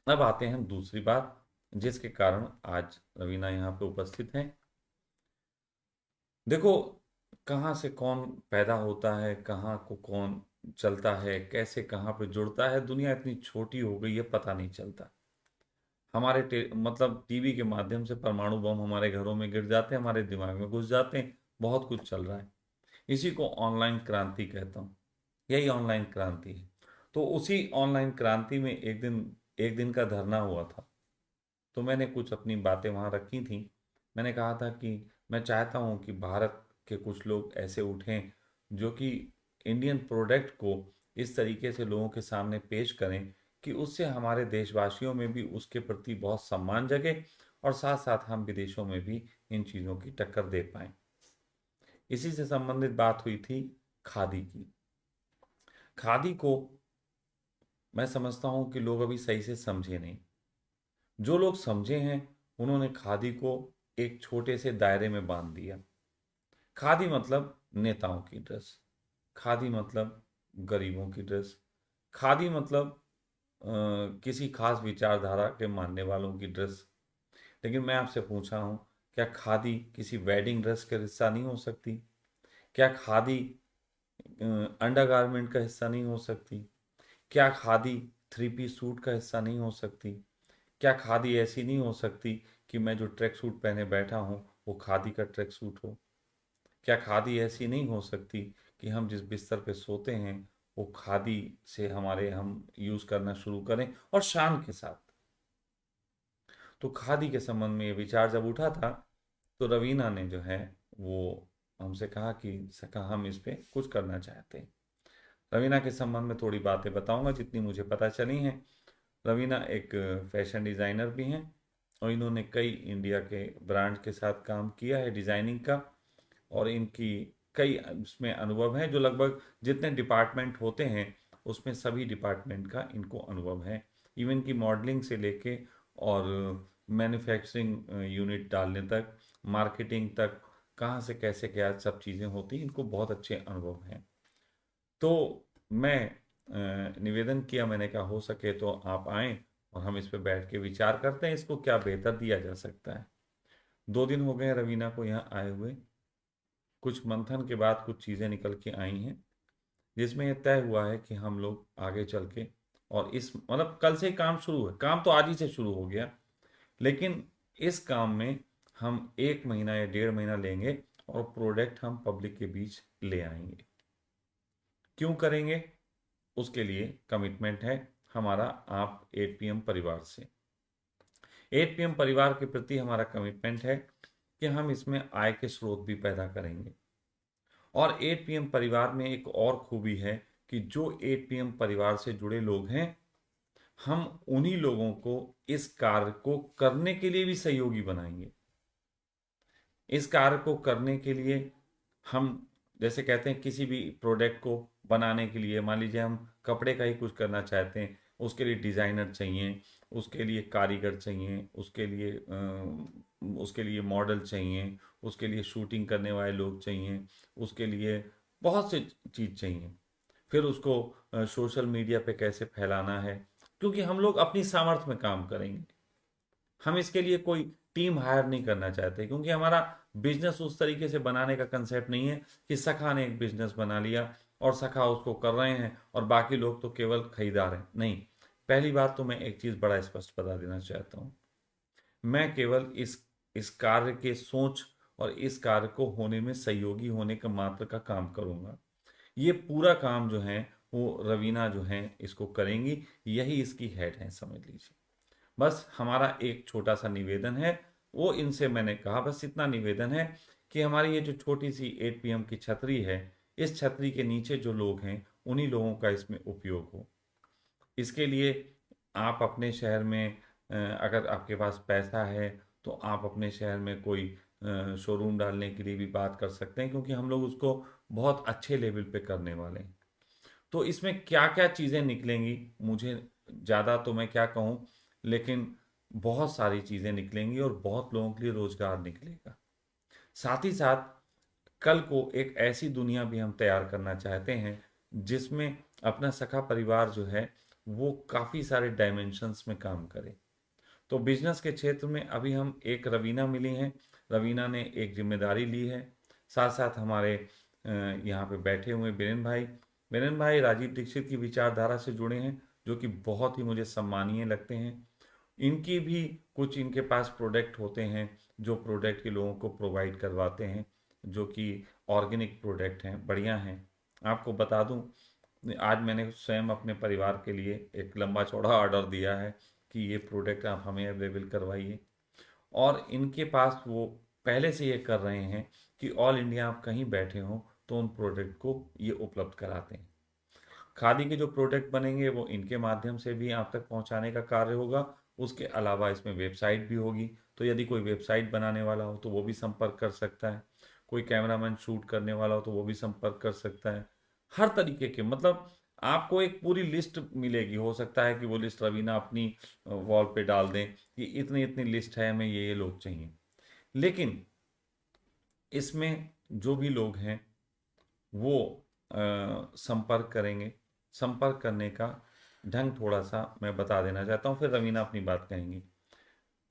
अब आते हैं दूसरी बात जिसके कारण आज रवीना यहाँ पे उपस्थित हैं। देखो, कहाँ से कौन पैदा होता है, कहाँ को कौन चलता है, कैसे कहाँ पे जुड़ता है, दुनिया इतनी छोटी हो गई है पता नहीं चलता। हमारे मतलब टीवी के माध्यम से परमाणु बम हमारे घरों में गिर जाते हैं, हमारे दिमाग में घुस जाते हैं, बहुत कुछ चल रहा है। इसी को ऑनलाइन क्रांति कहता हूँ। यही ऑनलाइन क्रांति है। तो उसी ऑनलाइन क्रांति में एक दिन का धरना हुआ था। तो मैंने कुछ अपनी बातें वहाँ रखी थी। मैंने कहा था कि मैं चाहता हूँ कि भारत के कुछ लोग ऐसे उठें जो कि इंडियन प्रोडक्ट को इस तरीके से लोगों के सामने पेश करें कि उससे हमारे देशवासियों में भी उसके प्रति बहुत सम्मान जगे, और साथ साथ हम विदेशों में भी इन चीज़ों की टक्कर दे पाएँ। इसी से संबंधित बात हुई थी खादी की। खादी को मैं समझता हूँ कि लोग अभी सही से समझे नहीं। जो लोग समझे हैं उन्होंने खादी को एक छोटे से दायरे में बांध दिया। खादी मतलब नेताओं की ड्रेस, खादी मतलब गरीबों की ड्रेस, खादी मतलब किसी खास विचारधारा के मानने वालों की ड्रेस। लेकिन मैं आपसे पूछा हूँ, क्या खादी किसी वेडिंग ड्रेस का हिस्सा नहीं हो सकती? क्या खादी अंडरगारमेंट का हिस्सा नहीं हो सकती? क्या खादी थ्री पीस सूट का हिस्सा नहीं हो सकती? क्या खादी ऐसी नहीं हो सकती कि मैं जो ट्रैक सूट पहने बैठा हूँ वो खादी का ट्रैक सूट हो? क्या खादी ऐसी नहीं हो सकती कि हम जिस बिस्तर पे सोते हैं वो खादी से हमारे हम यूज़ करना शुरू करें, और शान के साथ? तो खादी के संबंध में ये विचार जब उठा था तो रवीना ने जो है वो हमसे कहा कि सका हम इस पे कुछ करना चाहते हैं। रवीना के संबंध में थोड़ी बातें बताऊंगा जितनी मुझे पता चली हैं। रवीना एक फैशन डिज़ाइनर भी हैं, और इन्होंने कई इंडिया के ब्रांड के साथ काम किया है डिज़ाइनिंग का। और इनकी कई इसमें अनुभव है, जो लगभग जितने डिपार्टमेंट होते हैं उसमें सभी डिपार्टमेंट का इनको अनुभव है। इवन की मॉडलिंग से लेके और मैन्युफैक्चरिंग यूनिट डालने तक, मार्केटिंग तक, कहाँ से कैसे क्या सब चीज़ें होती हैं, इनको बहुत अच्छे अनुभव हैं। तो मैं निवेदन किया, मैंने कहा हो सके तो आप आएँ और हम इस पे बैठ के विचार करते हैं इसको क्या बेहतर दिया जा सकता है। 2 दिन हो गए हैं रवीना को यहाँ आए हुए। कुछ मंथन के बाद कुछ चीज़ें निकल के आई हैं जिसमें यह तय हुआ है कि हम लोग आगे चल के, और इस मतलब कल से ही काम शुरू है, काम तो आज ही से शुरू हो गया, लेकिन इस काम में हम 1 महीना या 1.5 महीना लेंगे और प्रोडक्ट हम पब्लिक के बीच ले आएंगे। क्यों करेंगे? उसके लिए कमिटमेंट है हमारा आप 8PM परिवार से। 8PM परिवार के प्रति हमारा कमिटमेंट है कि हम इसमें आय के स्रोत भी पैदा करेंगे। और 8PM परिवार में एक और खूबी है कि जो 8PM परिवार से जुड़े लोग हैं, हम उन्हीं लोगों को इस कार्य को करने के लिए भी सहयोगी बनाएंगे। इस कार्य को करने के लिए हम, जैसे कहते हैं किसी भी प्रोडक्ट को बनाने के लिए, मान लीजिए हम कपड़े का ही कुछ करना चाहते हैं, उसके लिए डिज़ाइनर चाहिए, उसके लिए कारीगर चाहिए, उसके लिए मॉडल चाहिए, उसके लिए शूटिंग करने वाले लोग चाहिए, उसके लिए बहुत सी चीज़ चाहिए। फिर उसको सोशल मीडिया पे कैसे फैलाना है, क्योंकि हम लोग अपनी सामर्थ्य में काम करेंगे। हम इसके लिए कोई टीम हायर नहीं करना चाहते, क्योंकि हमारा बिजनेस उस तरीके से बनाने का कंसेप्ट नहीं है कि सखा ने एक बिजनेस बना लिया और सखा उसको कर रहे हैं और बाकी लोग तो केवल खरीदार हैं। नहीं। पहली बात तो मैं एक चीज़ बड़ा स्पष्ट बता देना चाहता हूँ। मैं केवल इस कार्य के सोच और इस कार्य को होने में सहयोगी होने का मात्र का काम करूँगा। ये पूरा काम जो है वो रवीना जो है इसको करेंगी, यही इसकी हेड है समझ लीजिए। बस हमारा एक छोटा सा निवेदन है, वो इनसे मैंने कहा बस इतना निवेदन है कि हमारी ये जो छोटी सी 8PM की छतरी है, इस छतरी के नीचे जो लोग हैं उन्हीं लोगों का इसमें उपयोग हो। इसके लिए आप अपने शहर में अगर आपके पास पैसा है तो आप अपने शहर में कोई शोरूम डालने के लिए भी बात कर सकते हैं, क्योंकि हम लोग उसको बहुत अच्छे लेवल पे करने वाले हैं। तो इसमें क्या क्या चीज़ें निकलेंगी, मुझे ज़्यादा तो मैं क्या कहूँ, लेकिन बहुत सारी चीज़ें निकलेंगी और बहुत लोगों के लिए रोज़गार निकलेगा। साथ ही साथ कल को एक ऐसी दुनिया भी हम तैयार करना चाहते हैं जिसमें अपना सखा परिवार जो है वो काफ़ी सारे डायमेंशंस में काम करे। तो बिजनेस के क्षेत्र में अभी हम एक रवीना मिली हैं, रवीना ने एक जिम्मेदारी ली है। साथ साथ हमारे यहाँ पे बैठे हुए बीरेन भाई राजीव दीक्षित की विचारधारा से जुड़े हैं, जो कि बहुत ही मुझे सम्मानीय लगते हैं। इनकी भी कुछ इनके पास प्रोडक्ट होते हैं, जो प्रोडक्ट के लोगों को प्रोवाइड करवाते हैं, जो कि ऑर्गेनिक प्रोडक्ट हैं, बढ़िया हैं। आपको बता दूं, आज मैंने स्वयं अपने परिवार के लिए एक लंबा चौड़ा ऑर्डर दिया है कि ये प्रोडक्ट आप हमें अवेलेबल करवाइए। और इनके पास वो पहले से ये कर रहे हैं कि ऑल इंडिया आप कहीं बैठे हो तो उन प्रोडक्ट को ये उपलब्ध कराते हैं। खादी के जो प्रोडक्ट बनेंगे वो इनके माध्यम से भी आप तक पहुंचाने का कार्य होगा। उसके अलावा इसमें वेबसाइट भी होगी, तो यदि कोई वेबसाइट बनाने वाला हो तो वो भी संपर्क कर सकता है, कोई कैमरामैन शूट करने वाला हो तो वो भी संपर्क कर सकता है। हर तरीके के, मतलब आपको एक पूरी लिस्ट मिलेगी। हो सकता है कि वो लिस्ट रवीना अपनी वॉल पे डाल दें कि इतनी इतनी लिस्ट है, हमें ये लोग चाहिए। लेकिन इसमें जो भी लोग हैं वो संपर्क करेंगे। संपर्क करने का ढंग थोड़ा सा मैं बता देना चाहता हूँ, फिर रवीना अपनी बात कहेंगी।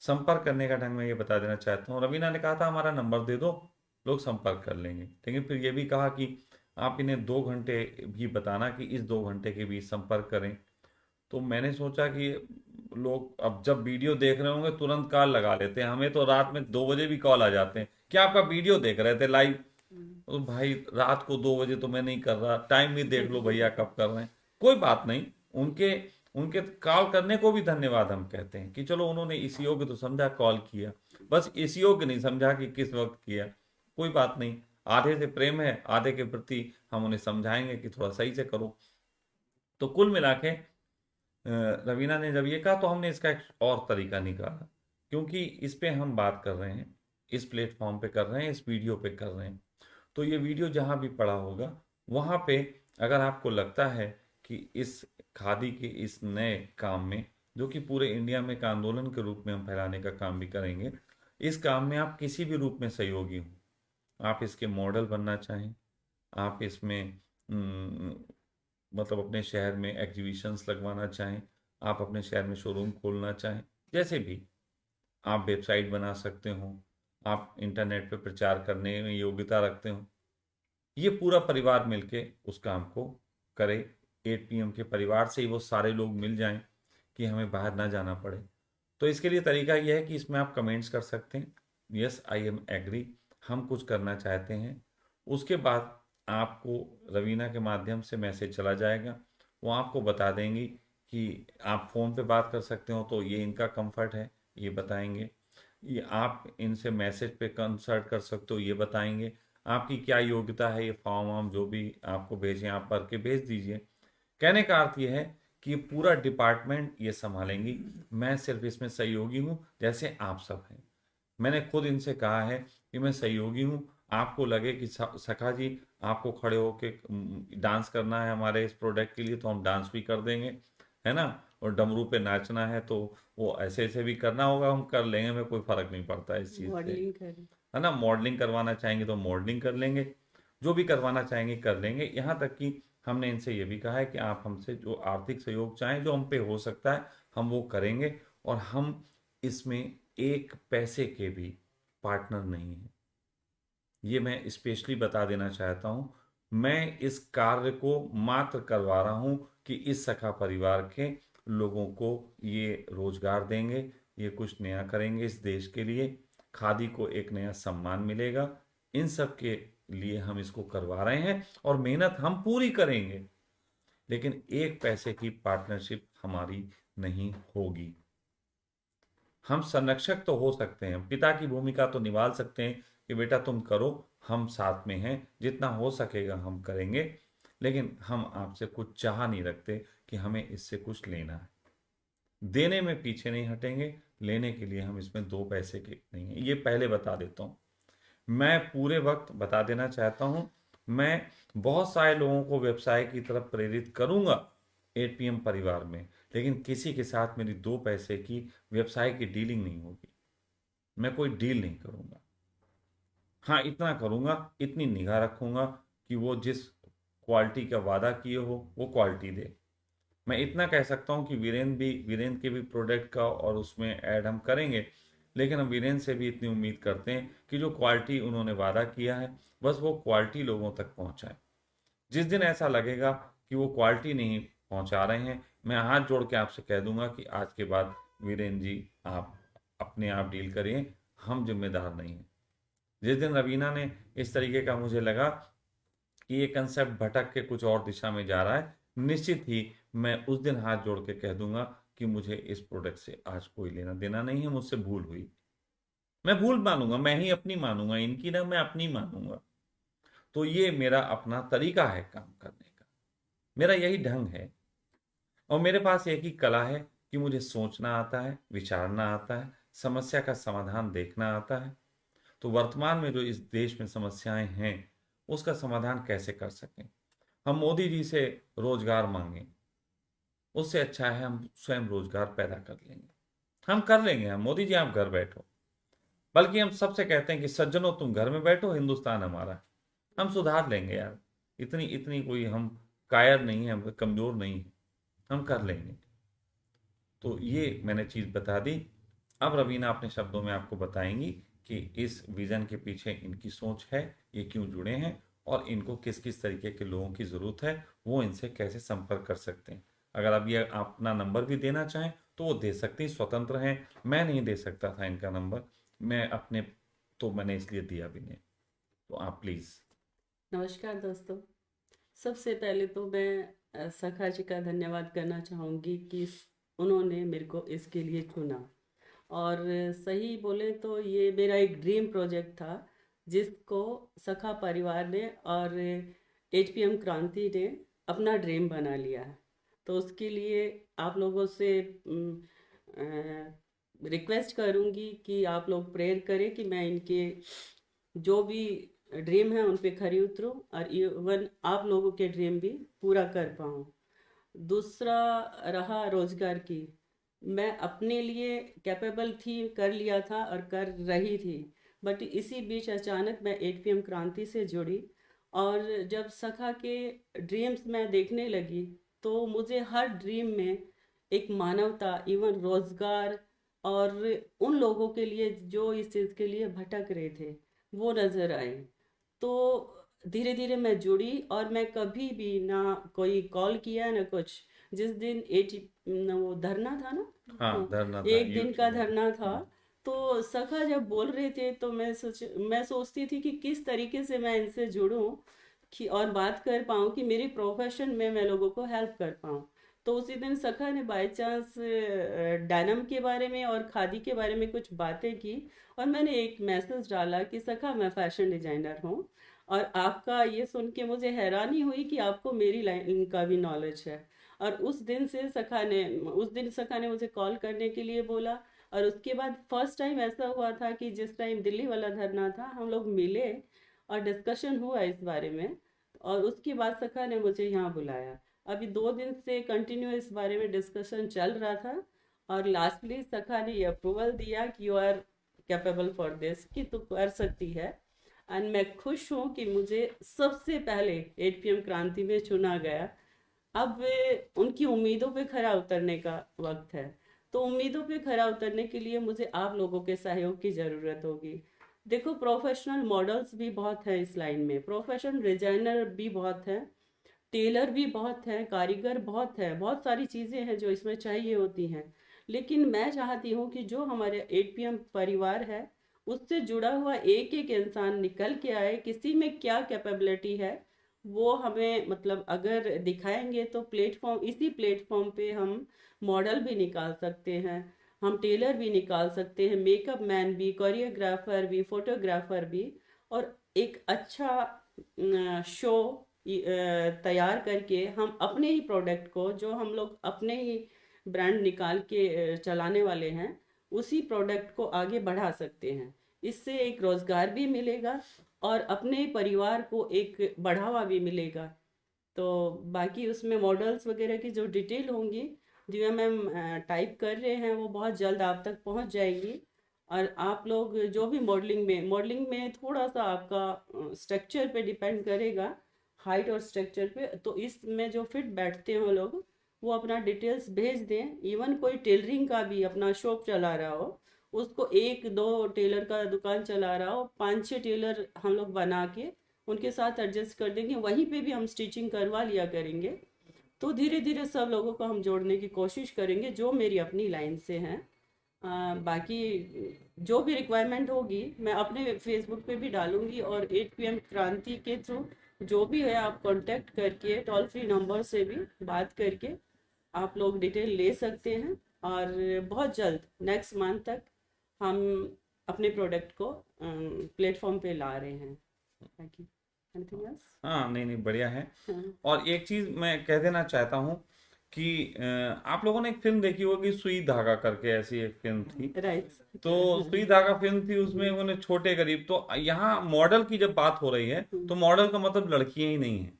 संपर्क करने का ढंग मैं ये बता देना चाहता हूँ। रवीना ने कहा था हमारा नंबर दे दो, लोग संपर्क कर लेंगे। लेकिन फिर ये भी कहा कि आप इन्हें 2 घंटे भी बताना कि इस 2 घंटे के बीच संपर्क करें। तो मैंने सोचा कि लोग अब जब वीडियो देख रहे होंगे तुरंत कॉल लगा लेते हैं, हमें तो रात में 2 बजे भी कॉल आ जाते हैं, क्या आपका वीडियो देख रहे थे लाइव। तो भाई रात को 2 बजे तो मैं नहीं कर रहा, टाइम भी देख लो भैया कब कर रहे हैं। कोई बात नहीं, उनके उनके कॉल करने को भी धन्यवाद हम कहते हैं कि चलो उन्होंने इस योग्य तो समझा कॉल किया, बस इस योग्य नहीं समझा कि किस वक्त किया। कोई बात नहीं, आधे से प्रेम है, आधे के प्रति हम उन्हें समझाएंगे कि थोड़ा सही से करो। तो कुल मिला के रवीना ने जब ये कहा तो हमने इसका एक और तरीका निकाला, क्योंकि इस पे हम बात कर रहे हैं, इस प्लेटफॉर्म पे कर रहे हैं, इस वीडियो पे कर रहे हैं। तो ये वीडियो जहाँ भी पड़ा होगा वहाँ पे अगर आपको लगता है कि इस खादी के इस नए काम में, जो कि पूरे इंडिया में एक आंदोलन के रूप में हम फैलाने का काम भी करेंगे, इस काम में आप किसी भी रूप में सहयोगी हो, आप इसके मॉडल बनना चाहें, आप इसमें मतलब अपने शहर में एग्जीबिशंस लगवाना चाहें, आप अपने शहर में शोरूम खोलना चाहें, जैसे भी आप वेबसाइट बना सकते हो, आप इंटरनेट पे प्रचार करने में योग्यता रखते हो, ये पूरा परिवार मिलके उस काम को करे। 8 PM के परिवार से ही वो सारे लोग मिल जाएं कि हमें बाहर ना जाना पड़े। तो इसके लिए तरीका यह है कि इसमें आप कमेंट्स कर सकते हैं, यस आई एम एग्री, हम कुछ करना चाहते हैं। उसके बाद आपको रवीना के माध्यम से मैसेज चला जाएगा, वो आपको बता देंगी कि आप फ़ोन पे बात कर सकते हो तो ये इनका कंफर्ट है, ये बताएंगे। ये आप इनसे मैसेज पे कंसल्ट कर सकते हो, ये बताएंगे। आपकी क्या योग्यता है, ये फॉर्म वार्म जो भी आपको भेजें आप भर के भेज दीजिए। कहने का अर्थ ये है कि ये पूरा डिपार्टमेंट ये संभालेंगी, मैं सिर्फ इसमें सहयोगी हूँ, जैसे आप सब हैं। मैंने खुद इनसे कहा है कि मैं सहयोगी हूँ, आपको लगे कि सखा जी आपको खड़े होके डांस करना है हमारे इस प्रोडक्ट के लिए तो हम डांस भी कर देंगे, है ना। और डमरू पे नाचना है तो वो ऐसे ऐसे भी करना होगा, हम कर लेंगे, हमें कोई फर्क नहीं पड़ता इस चीज़ से, मॉडलिंग करें। है ना। मॉडलिंग करवाना चाहेंगे तो मॉडलिंग कर लेंगे, जो भी करवाना चाहेंगे कर लेंगे। यहाँ तक कि हमने इनसे ये भी कहा है कि आप हमसे जो आर्थिक सहयोग चाहें, जो हम पे हो सकता है हम वो करेंगे, और हम इसमें एक पैसे के भी पार्टनर नहीं हैं। ये मैं स्पेशली बता देना चाहता हूँ। मैं इस कार्य को मात्र करवा रहा हूँ कि इस सखा परिवार के लोगों को ये रोजगार देंगे, ये कुछ नया करेंगे इस देश के लिए, खादी को एक नया सम्मान मिलेगा। इन सब के लिए हम इसको करवा रहे हैं और मेहनत हम पूरी करेंगे, लेकिन एक पैसे की पार्टनरशिप हमारी नहीं होगी। हम संरक्षक तो हो सकते हैं, पिता की भूमिका तो निभा सकते हैं कि बेटा तुम करो, हम साथ में हैं, जितना हो सकेगा हम करेंगे। लेकिन हम आपसे कुछ चाह नहीं रखते कि हमें इससे कुछ लेना है। देने में पीछे नहीं हटेंगे, लेने के लिए हम इसमें 2 पैसे के नहीं हैं, ये पहले बता देता हूँ। मैं पूरे वक्त बता देना चाहता हूँ, मैं बहुत सारे लोगों को व्यवसाय की तरफ प्रेरित करूंगा 8 PM परिवार में, लेकिन किसी के साथ मेरी 2 पैसे की व्यवसाय की डीलिंग नहीं होगी। मैं कोई डील नहीं करूंगा। हाँ इतना करूंगा, इतनी निगाह रखूंगा कि वो जिस क्वालिटी का वादा किए हो वो क्वालिटी दे। मैं इतना कह सकता हूँ कि वीरेंद्र के भी प्रोडक्ट का और उसमें ऐड हम करेंगे, लेकिन हम वीरेंद्र से भी इतनी उम्मीद करते हैं कि जो क्वालिटी उन्होंने वादा किया है बस वो क्वालिटी लोगों तक पहुँचाए। जिस दिन ऐसा लगेगा कि वो क्वालिटी नहीं पहुँचा रहे हैं, मैं हाथ जोड़ के आपसे कह दूंगा कि आज के बाद वीरेंद्र जी आप अपने आप डील करिए, हम जिम्मेदार नहीं हैं। जिस दिन रवीना ने इस तरीके का मुझे लगा कि ये कंसेप्ट भटक के कुछ और दिशा में जा रहा है, निश्चित ही मैं उस दिन हाथ जोड़ के कह दूंगा कि मुझे इस प्रोडक्ट से आज कोई लेना देना नहीं है, मुझसे भूल हुई। मैं भूल मानूंगा, मैं ही अपनी मानूंगा, इनकी ना, मैं अपनी मानूंगा। तो ये मेरा अपना तरीका है काम करने का, मेरा यही ढंग है। और मेरे पास एक ही कला है कि मुझे सोचना आता है, विचारना आता है, समस्या का समाधान देखना आता है। तो वर्तमान में जो इस देश में समस्याएं हैं उसका समाधान कैसे कर सकें। हम मोदी जी से रोजगार मांगें, उससे अच्छा है हम स्वयं रोजगार पैदा कर लेंगे। हम कर लेंगे, हम मोदी जी आप घर बैठो। बल्कि हम सबसे कहते हैं कि सज्जनों तुम घर में बैठो, हिंदुस्तान हमारा है। हम सुधार लेंगे यार, इतनी इतनी कोई हम कायर नहीं है, हम कमजोर नहीं है, हम कर लेंगे। तो ये मैंने चीज़ बता दी। अब रवीना अपने शब्दों में आपको बताएंगी कि इस विजन के पीछे इनकी सोच है, ये क्यों जुड़े हैं और इनको किस किस तरीके के लोगों की ज़रूरत है, वो इनसे कैसे संपर्क कर सकते हैं। अगर अब ये अपना नंबर भी देना चाहें तो वो दे सकती, स्वतंत्र हैं। मैं नहीं दे सकता था इनका नंबर, मैं अपने, तो मैंने इसलिए दिया भी नहीं। तो आप प्लीज़। नमस्कार दोस्तों। सबसे पहले तो मैं सखा जी का धन्यवाद करना चाहूँगी कि उन्होंने मेरे को इसके लिए चुना। और सही बोले तो ये मेरा एक ड्रीम प्रोजेक्ट था जिसको सखा परिवार ने और एचपीएम क्रांति ने अपना ड्रीम बना लिया है। तो उसके लिए आप लोगों से रिक्वेस्ट करूँगी कि आप लोग प्रेयर करें कि मैं इनके जो भी ड्रीम है उन पे खरी उतरूँ और इवन आप लोगों के ड्रीम भी पूरा कर पाऊँ। दूसरा रहा रोजगार की, मैं अपने लिए कैपेबल थी, कर लिया था और कर रही थी। बट इसी बीच अचानक मैं 8 PM क्रांति से जुड़ी और जब सखा के ड्रीम्स मैं देखने लगी तो मुझे हर ड्रीम में एक मानवता, इवन रोजगार और उन लोगों के लिए जो इस चीज़ के लिए भटक रहे थे वो नज़र आए। तो धीरे धीरे मैं जुड़ी और मैं कभी भी ना कोई कॉल किया ना कुछ। जिस दिन वो धरना था ना, हाँ, हाँ, धरना था एक दिन यूथ का में। धरना था। तो सखा जब बोल रहे थे तो मैं सोचती थी कि किस तरीके से मैं इनसे जुड़ूं कि और बात कर पाऊँ कि मेरी प्रोफेशन में मैं लोगों को हेल्प कर पाऊँ। तो उसी दिन सखा ने बाय चांस डायनम के बारे में और खादी के बारे में कुछ बातें की और मैंने एक मैसेज डाला कि सखा मैं फैशन डिजाइनर हूँ और आपका ये सुन के मुझे हैरानी हुई कि आपको मेरी लाइन का भी नॉलेज है। और उस दिन सखा ने मुझे कॉल करने के लिए बोला। और उसके बाद फर्स्ट टाइम ऐसा हुआ था कि जिस टाइम दिल्ली वाला धरना था हम लोग मिले और डिस्कशन हुआ इस बारे में। और उसके बाद सखा ने मुझे यहाँ बुलाया। अभी 2 दिन से कंटिन्यू इस बारे में डिस्कशन चल रहा था और लास्टली सखा ने ये अप्रूवल दिया कि you are capable for this, कि तू कर सकती है। एंड मैं खुश हूँ कि मुझे सबसे पहले 8 PM क्रांति में चुना गया। अब उनकी उम्मीदों पे खरा उतरने का वक्त है। तो उम्मीदों पे खरा उतरने के लिए मुझे आप लोगों के सहयोग की ज़रूरत होगी। देखो, प्रोफेशनल मॉडल्स भी बहुत हैं इस लाइन में, प्रोफेशनल डिजाइनर भी बहुत हैं, टेलर भी बहुत हैं, कारीगर बहुत हैं, बहुत सारी चीज़ें हैं जो इसमें चाहिए होती हैं। लेकिन मैं चाहती हूँ कि जो हमारे 8 PM परिवार है उससे जुड़ा हुआ एक एक इंसान निकल के आए, किसी में क्या कैपेबिलिटी है वो हमें मतलब अगर दिखाएंगे तो इसी प्लेटफॉर्म पे हम मॉडल भी निकाल सकते हैं, हम टेलर भी निकाल सकते हैं, मेकअप मैन भी, कोरियोग्राफर भी, फोटोग्राफर भी। और एक अच्छा शो तैयार करके हम अपने ही प्रोडक्ट को, जो हम लोग अपने ही ब्रांड निकाल के चलाने वाले हैं, उसी प्रोडक्ट को आगे बढ़ा सकते हैं। इससे एक रोजगार भी मिलेगा और अपने परिवार को एक बढ़ावा भी मिलेगा। तो बाकी उसमें मॉडल्स वगैरह की जो डिटेल होंगी, दिव्या मैम टाइप कर रहे हैं, वो बहुत जल्द आप तक पहुंच जाएगी। और आप लोग जो भी मॉडलिंग में थोड़ा सा आपका स्ट्रक्चर पे डिपेंड करेगा, हाइट और स्ट्रक्चर पे। तो इसमें जो फिट बैठते हैं वो लोग, वो अपना डिटेल्स भेज दें। इवन कोई टेलरिंग का भी अपना शॉप चला रहा हो, उसको एक दो टेलर का दुकान चला रहा हो, पांच छह टेलर हम लोग बना के उनके साथ एडजस्ट कर देंगे, वहीं पे भी हम स्टिचिंग करवा लिया करेंगे। तो धीरे धीरे सब लोगों को हम जोड़ने की कोशिश करेंगे जो मेरी अपनी लाइन से हैं। बाकी जो भी रिक्वायरमेंट होगी मैं अपने फेसबुक पे भी डालूंगी, और 8 PM क्रांति के थ्रू जो भी है आप कांटेक्ट करके टोल फ्री नंबर से भी बात करके आप लोग डिटेल ले सकते हैं। और बहुत जल्द नेक्स्ट मंथ तक हम अपने प्रोडक्ट को प्लेटफॉर्म पे ला रहे हैं। बाकी एनीथिंग एल्स? हाँ, नहीं नहीं, बढ़िया है। हाँ। और एक चीज मैं कह देना चाहता हूँ कि आप लोगों ने एक फिल्म देखी होगी, सुई धागा करके, ऐसी एक फिल्म थी। राइट। तो सुई धागा फिल्म थी, उसमें उन्होंने छोटे गरीब, तो यहाँ मॉडल की जब बात हो रही है तो मॉडल का मतलब लड़कियां ही नहीं है,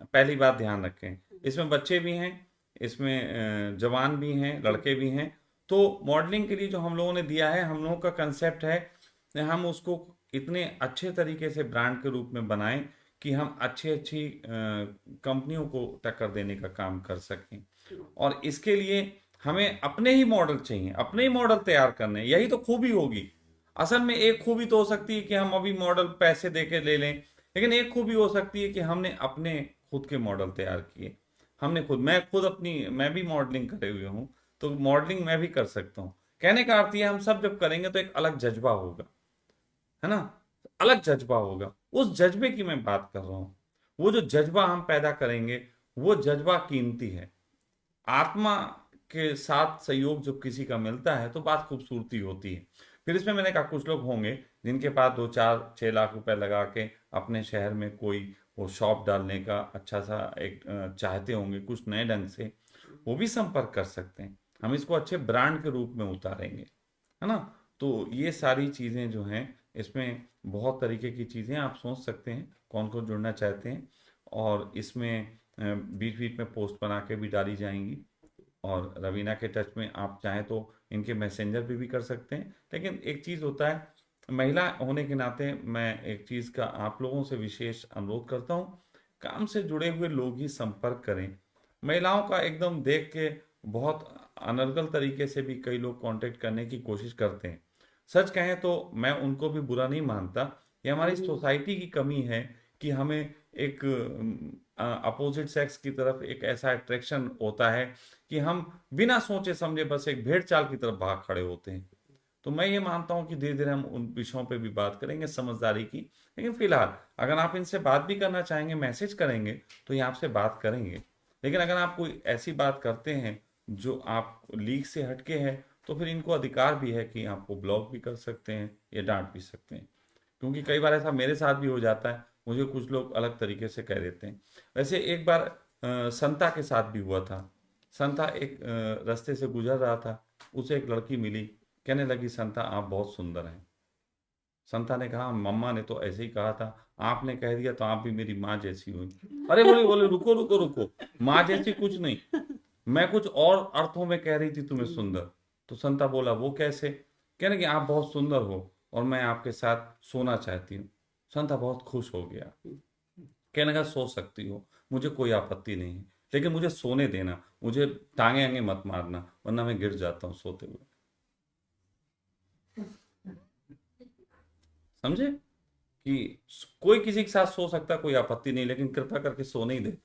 पहली बात ध्यान रखें। इसमें बच्चे भी हैं, इसमें जवान भी हैं, लड़के भी हैं। तो मॉडलिंग के लिए जो हम लोगों ने दिया है, हम लोगों का कंसेप्ट है हम उसको इतने अच्छे तरीके से ब्रांड के रूप में बनाएं कि हम अच्छी अच्छी कंपनियों को टक्कर देने का काम कर सकें। और इसके लिए हमें अपने ही मॉडल चाहिए, अपने ही मॉडल तैयार करने, यही तो खूबी होगी। असल में एक खूबी तो हो सकती है कि हम अभी मॉडल पैसे दे के ले लें, लेकिन एक खूबी हो सकती है कि हमने अपने खुद के मॉडल तैयार किए। हमने खुद, मैं भी मॉडलिंग करे हुए हूँ, तो मॉडलिंग मैं भी कर सकता हूँ। कहने का अर्थ ये, हम सब जब करेंगे तो एक अलग जज्बा होगा, है ना, अलग जज्बा होगा। उस जज्बे की मैं बात कर रहा हूँ। वो जो जज्बा हम पैदा करेंगे, वो जज्बा कीमती है। आत्मा के साथ सहयोग जब किसी का मिलता है तो बात खूबसूरती होती है। फिर इसमें मैंने कहा कुछ लोग होंगे जिनके पास 2 4 6 लाख रुपए लगा के अपने शहर में कोई वो शॉप डालने का अच्छा सा एक चाहते होंगे कुछ नए ढंग से, वो भी संपर्क कर सकते हैं। हम इसको अच्छे ब्रांड के रूप में उतारेंगे, है ना। तो ये सारी चीज़ें जो हैं, इसमें बहुत तरीके की चीज़ें आप सोच सकते हैं कौन कौन जुड़ना चाहते हैं। और इसमें बीच बीच में पोस्ट बना के भी डाली जाएंगी। और रवीना के टच में आप चाहें तो इनके मैसेंजर पे भी कर सकते हैं। लेकिन एक चीज़ होता है, महिला होने के नाते मैं एक चीज़ का आप लोगों से विशेष अनुरोध करता हूँ, काम से जुड़े हुए लोग ही संपर्क करें। महिलाओं का एकदम देख के बहुत अनर्गल तरीके से भी कई लोग कांटेक्ट करने की कोशिश करते हैं। सच कहें तो मैं उनको भी बुरा नहीं मानता, ये हमारी सोसाइटी की कमी है कि हमें एक अपोजिट सेक्स की तरफ एक ऐसा अट्रैक्शन होता है कि हम बिना सोचे समझे बस एक भेड़ चाल की तरफ भाग खड़े होते हैं। तो मैं ये मानता हूँ कि धीरे धीरे हम उन विषयों पे भी बात करेंगे समझदारी की। लेकिन फिलहाल अगर आप इनसे बात भी करना चाहेंगे, मैसेज करेंगे, तो ये आपसे बात करेंगे। लेकिन अगर आप कोई ऐसी बात करते हैं जो आप लीग से हटके है, तो फिर इनको अधिकार भी है कि आपको ब्लॉक भी कर सकते हैं या डांट भी सकते हैं। क्योंकि कई बार ऐसा मेरे साथ भी हो जाता है, मुझे कुछ लोग अलग तरीके से कह देते हैं। वैसे एक बार संता के साथ भी हुआ था। संता एक रास्ते से गुजर रहा था, उसे एक लड़की मिली, कहने लगी संता आप बहुत सुंदर हैं। संता ने कहा मम्मा ने तो ऐसे ही कहा था, आपने कह दिया तो आप भी मेरी माँ जैसी हुई। अरे बोले बोले रुको रुको रुको, माँ जैसी कुछ नहीं, मैं कुछ और अर्थों में कह रही थी तुम्हें सुंदर। तो संता बोला वो कैसे? कहने कि आप बहुत सुंदर हो और मैं आपके साथ सोना चाहती हूँ। संता बहुत खुश हो गया, कहने लगा सो सकती हो, मुझे कोई आपत्ति नहीं है, लेकिन मुझे सोने देना, मुझे टांगे आंगे मत मारना वरना मैं गिर जाता हूँ सोते हुए। समझे कि कोई किसी के साथ सो सकता, कोई आपत्ति नहीं, लेकिन कृपा करके सोने ही दे।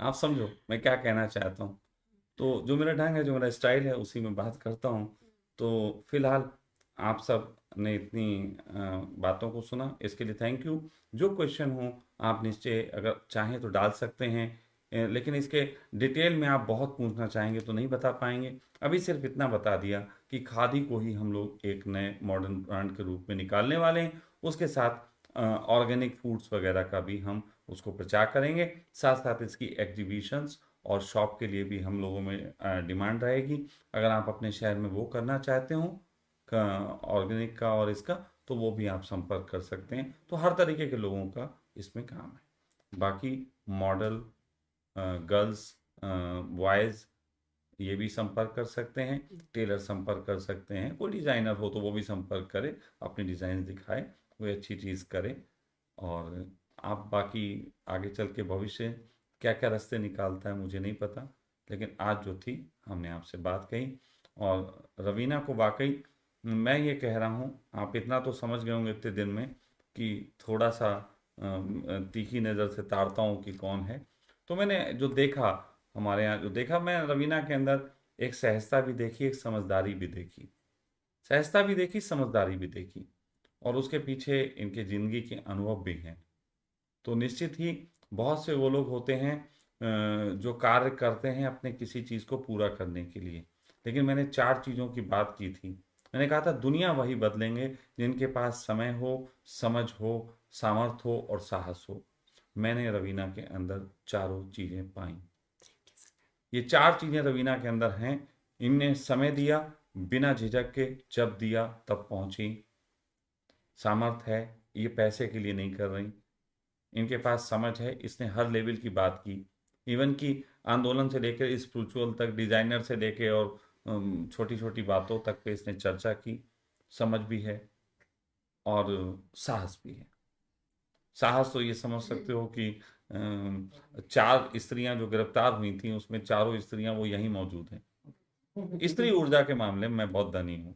आप समझो मैं क्या कहना चाहता हूँ। तो जो मेरा ढंग है, जो मेरा स्टाइल है, उसी में बात करता हूँ। तो फिलहाल आप सब ने इतनी बातों को सुना, इसके लिए थैंक यू। जो क्वेश्चन हो आप निश्चय अगर चाहें तो डाल सकते हैं। लेकिन इसके डिटेल में आप बहुत पूछना चाहेंगे तो नहीं बता पाएंगे। अभी सिर्फ इतना बता दिया कि खादी को ही हम लोग एक नए मॉडर्न ब्रांड के रूप में निकालने वाले हैं। उसके साथ ऑर्गेनिक फूड्स वगैरह का भी हम उसको प्रचार करेंगे। साथ साथ इसकी एग्जीबिशंस और शॉप के लिए भी हम लोगों में डिमांड रहेगी। अगर आप अपने शहर में वो करना चाहते हो ऑर्गेनिक का और इसका, तो वो भी आप संपर्क कर सकते हैं। तो हर तरीके के लोगों का इसमें काम है। बाकी मॉडल, गर्ल्स, बॉयज़ ये भी संपर्क कर सकते हैं, टेलर संपर्क कर सकते हैं, कोई डिज़ाइनर हो तो वो भी संपर्क करे, अपनी डिज़ाइन दिखाए, कोई अच्छी चीज़ करे। और आप बाकी आगे चल के भविष्य क्या क्या रास्ते निकालता है मुझे नहीं पता, लेकिन आज जो थी हमने आपसे बात कही। और रवीना को वाकई मैं ये कह रहा हूँ, आप इतना तो समझ गए होंगे इतने दिन में कि थोड़ा सा तीखी नज़र से ताड़ता हूँ कि कौन है। तो मैंने जो देखा, हमारे यहाँ जो देखा, मैं रवीना के अंदर एक सहजता भी देखी, एक समझदारी भी देखी। सहजता भी देखी, समझदारी भी देखी, और उसके पीछे इनके ज़िंदगी के अनुभव भी हैं। तो निश्चित ही बहुत से वो लोग होते हैं जो कार्य करते हैं अपने किसी चीज़ को पूरा करने के लिए, लेकिन मैंने 4 चीज़ों की बात की थी। मैंने कहा था दुनिया वही बदलेंगे जिनके पास समय हो, समझ हो, सामर्थ्य हो और साहस हो। मैंने रवीना के अंदर चारों चीज़ें पाई। ये 4 चीज़ें रवीना के अंदर हैं। इनने समय दिया, बिना झिझक के, जब दिया तब पहुंची। सामर्थ्य है, ये पैसे के लिए नहीं कर रही। इनके पास समझ है, इसने हर लेवल की बात की, इवन कि आंदोलन से लेकर स्पिरिचुअल तक, डिजाइनर से लेकर और छोटी छोटी बातों तक पे इसने चर्चा की। समझ भी है और साहस भी है। साहस तो ये समझ सकते हो कि 4 स्त्रियां जो गिरफ्तार हुई थी उसमें चारों स्त्रियां वो यहीं मौजूद हैं। स्त्री ऊर्जा के मामले में मैं बहुत धनी हूँ,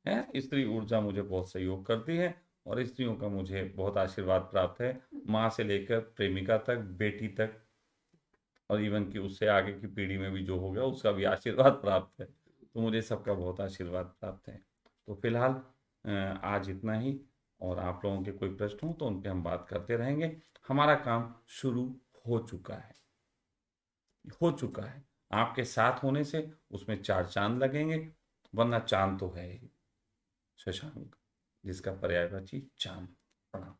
है, स्त्री ऊर्जा मुझे बहुत सहयोग करती है, और स्त्रियों का मुझे बहुत आशीर्वाद प्राप्त है, माँ से लेकर प्रेमिका तक, बेटी तक, और इवन कि उससे आगे की पीढ़ी में भी जो हो गया उसका भी आशीर्वाद प्राप्त है। तो मुझे सबका बहुत आशीर्वाद प्राप्त है। तो फिलहाल आज इतना ही, और आप लोगों के कोई प्रश्न हो तो उन पे हम बात करते रहेंगे। हमारा काम शुरू हो चुका है, हो चुका है। आपके साथ होने से उसमें 4 चांद लगेंगे, वरना चांद तो है ही, शशांक, जिसका पर्यायवाची चांद। प्रणाम।